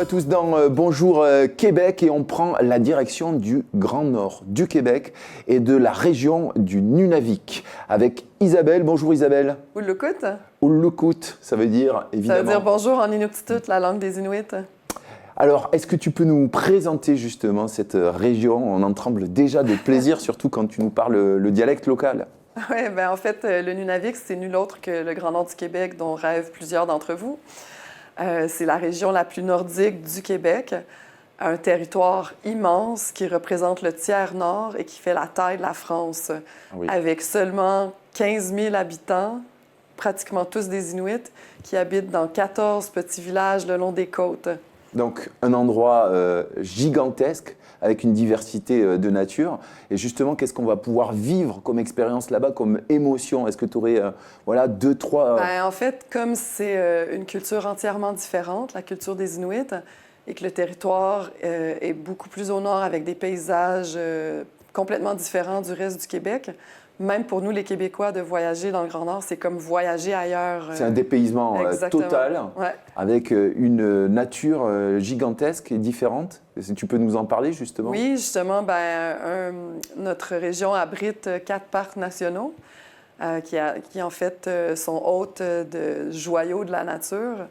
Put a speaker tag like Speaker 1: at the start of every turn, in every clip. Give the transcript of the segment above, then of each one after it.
Speaker 1: à tous dans Bonjour Québec et on prend la direction du Grand Nord du Québec et de la région du Nunavik avec Isabelle. Bonjour Isabelle.
Speaker 2: Ulukut.
Speaker 1: Ulukut, ça veut dire évidemment...
Speaker 2: Ça veut dire bonjour en Inuktitut, la langue des Inuits.
Speaker 1: Alors, est-ce que tu peux nous présenter justement cette région? On en tremble déjà de plaisir, surtout quand tu nous parles le dialecte local.
Speaker 2: Oui, en fait, le Nunavik, c'est nul autre que le Grand Nord du Québec dont rêvent plusieurs d'entre vous. C'est la région la plus nordique du Québec, un territoire immense qui représente le tiers nord et qui fait la taille de la France, oui, avec seulement 15 000 habitants, pratiquement tous des Inuits, qui habitent dans 14 petits villages le long des côtes.
Speaker 1: Donc, un endroit gigantesque avec une diversité de nature. Et justement, qu'est-ce qu'on va pouvoir vivre comme expérience là-bas, comme émotion? Est-ce que tu aurais deux, trois...
Speaker 2: En fait, comme c'est une culture entièrement différente, la culture des Inuits, et que le territoire est beaucoup plus au nord avec des paysages complètement différents du reste du Québec, même pour nous, les Québécois, de voyager dans le Grand Nord, c'est comme voyager ailleurs.
Speaker 1: C'est un dépaysement total, ouais, avec une nature gigantesque et différente. Tu peux nous en parler, justement?
Speaker 2: Oui, justement, notre région abrite 4 parcs nationaux qui en fait, sont hôtes de joyaux de la nature.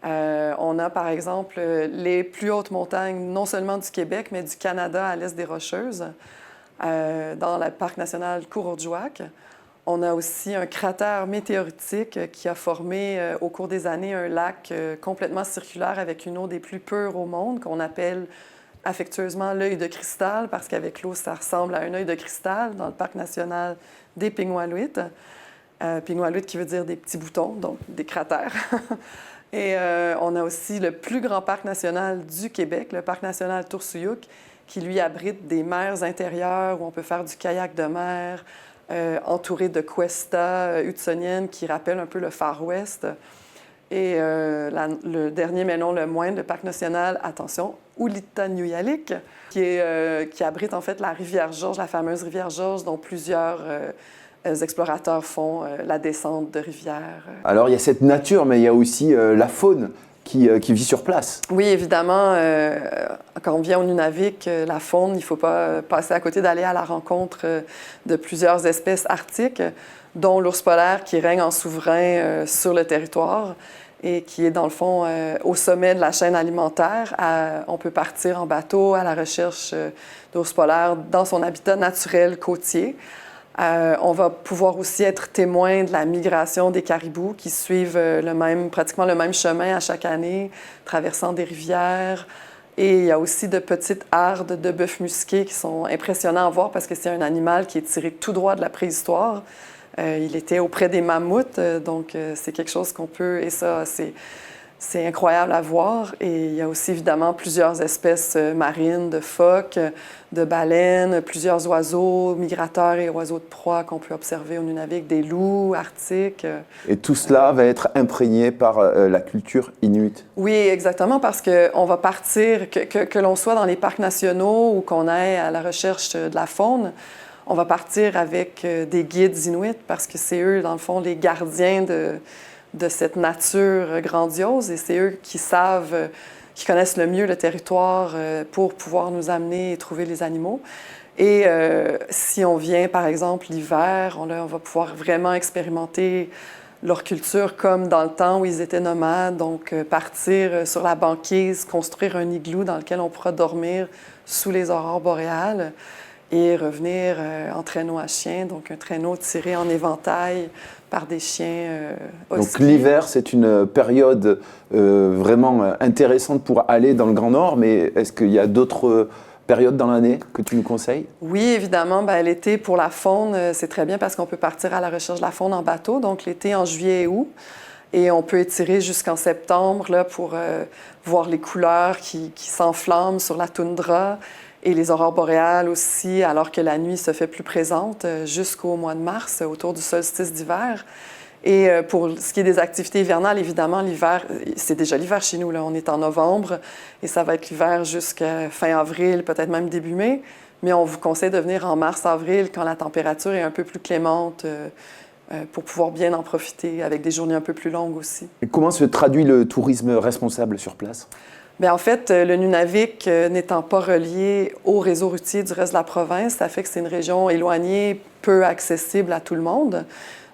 Speaker 2: On a, par exemple, les plus hautes montagnes, non seulement du Québec, mais du Canada à l'est des Rocheuses. Dans le parc national Couraujuac. On a aussi un cratère météoritique qui a formé au cours des années un lac complètement circulaire avec une eau des plus pures au monde qu'on appelle affectueusement l'œil de cristal parce qu'avec l'eau, ça ressemble à un œil de cristal dans le parc national des Pigoualuit. Pigoualuit qui veut dire des petits boutons, donc des cratères. Et on a aussi le plus grand parc national du Québec, le parc national Tursuyuk, qui, lui, abrite des mers intérieures où on peut faire du kayak de mer, entouré de cuestas hudsoniennes qui rappellent un peu le Far West. Et le dernier, mais non le moindre, le parc national, attention, Ulitanuyalik, qui abrite en fait la rivière Georges, la fameuse rivière Georges, dont plusieurs explorateurs font la descente de rivières.
Speaker 1: Alors, il y a cette nature, mais il y a aussi la faune qui vit sur place.
Speaker 2: Oui, évidemment, quand on vient au Nunavik, la faune, il ne faut pas passer à côté d'aller à la rencontre de plusieurs espèces arctiques, dont l'ours polaire qui règne en souverain sur le territoire et qui est, dans le fond, au sommet de la chaîne alimentaire. On peut partir en bateau à la recherche d'ours polaires dans son habitat naturel côtier. On va pouvoir aussi être témoin de la migration des caribous qui suivent pratiquement le même chemin à chaque année, traversant des rivières. Et il y a aussi de petites hardes de bœufs musqués qui sont impressionnants à voir parce que c'est un animal qui est tiré tout droit de la préhistoire. Il était auprès des mammouths, donc c'est quelque chose qu'on peut... Et ça, c'est incroyable à voir. Et il y a aussi évidemment plusieurs espèces marines, de phoques, de baleines, plusieurs oiseaux migrateurs et oiseaux de proie qu'on peut observer au Nunavik, des loups arctiques.
Speaker 1: Et tout cela va être imprégné par la culture inuite.
Speaker 2: Oui, exactement, parce qu'on va partir, que l'on soit dans les parcs nationaux ou qu'on aille à la recherche de la faune, on va partir avec des guides inuits parce que c'est eux, dans le fond, les gardiens de cette nature grandiose et c'est eux qui savent, qui connaissent le mieux le territoire pour pouvoir nous amener et trouver les animaux. Et si on vient, par exemple, l'hiver, on va pouvoir vraiment expérimenter leur culture comme dans le temps où ils étaient nomades, donc partir sur la banquise, construire un igloo dans lequel on pourra dormir sous les aurores boréales et revenir en traîneau à chien, donc un traîneau tiré en éventail par des chiens
Speaker 1: Donc l'hiver, c'est une période vraiment intéressante pour aller dans le Grand Nord, mais est-ce qu'il y a d'autres périodes dans l'année que tu nous conseilles?
Speaker 2: Oui, évidemment. L'été, pour la faune, c'est très bien parce qu'on peut partir à la recherche de la faune en bateau, donc l'été en juillet et août. Et on peut étirer jusqu'en septembre là, pour voir les couleurs qui s'enflamment sur la toundra et les aurores boréales aussi, alors que la nuit se fait plus présente jusqu'au mois de mars, autour du solstice d'hiver. Et pour ce qui est des activités hivernales, évidemment, l'hiver, c'est déjà l'hiver chez nous. Là. On est en novembre et ça va être l'hiver jusqu'à fin avril, peut-être même début mai. Mais on vous conseille de venir en mars-avril quand la température est un peu plus clémente, pour pouvoir bien en profiter avec des journées un peu plus longues aussi.
Speaker 1: Et comment se traduit le tourisme responsable sur place?
Speaker 2: Bien, en fait, le Nunavik, n'étant pas relié au réseau routier du reste de la province, ça fait que c'est une région éloignée, peu accessible à tout le monde.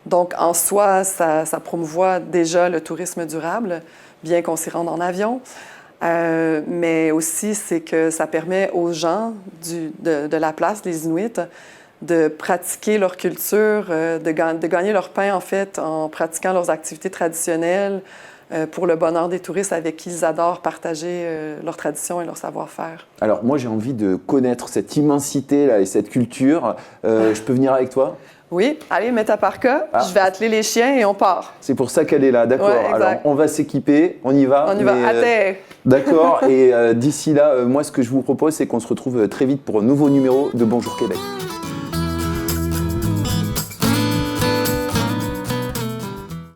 Speaker 2: Donc, en soi, ça promouvoit déjà le tourisme durable, bien qu'on s'y rende en avion. Mais aussi, c'est que ça permet aux gens de la place, les Inuits, de pratiquer leur culture, de gagner leur pain, en fait, en pratiquant leurs activités traditionnelles pour le bonheur des touristes avec qui ils adorent partager leurs traditions et leur savoir-faire.
Speaker 1: Alors, moi, j'ai envie de connaître cette immensité là, et cette culture. Je peux venir avec toi?
Speaker 2: Oui, allez, mets ta parka, je vais atteler les chiens et on part.
Speaker 1: C'est pour ça qu'elle est là, d'accord.
Speaker 2: Ouais,
Speaker 1: alors, on va s'équiper, on y va.
Speaker 2: On y va, à terre.
Speaker 1: D'accord, et d'ici là, moi, ce que je vous propose, c'est qu'on se retrouve très vite pour un nouveau numéro de Bonjour Québec.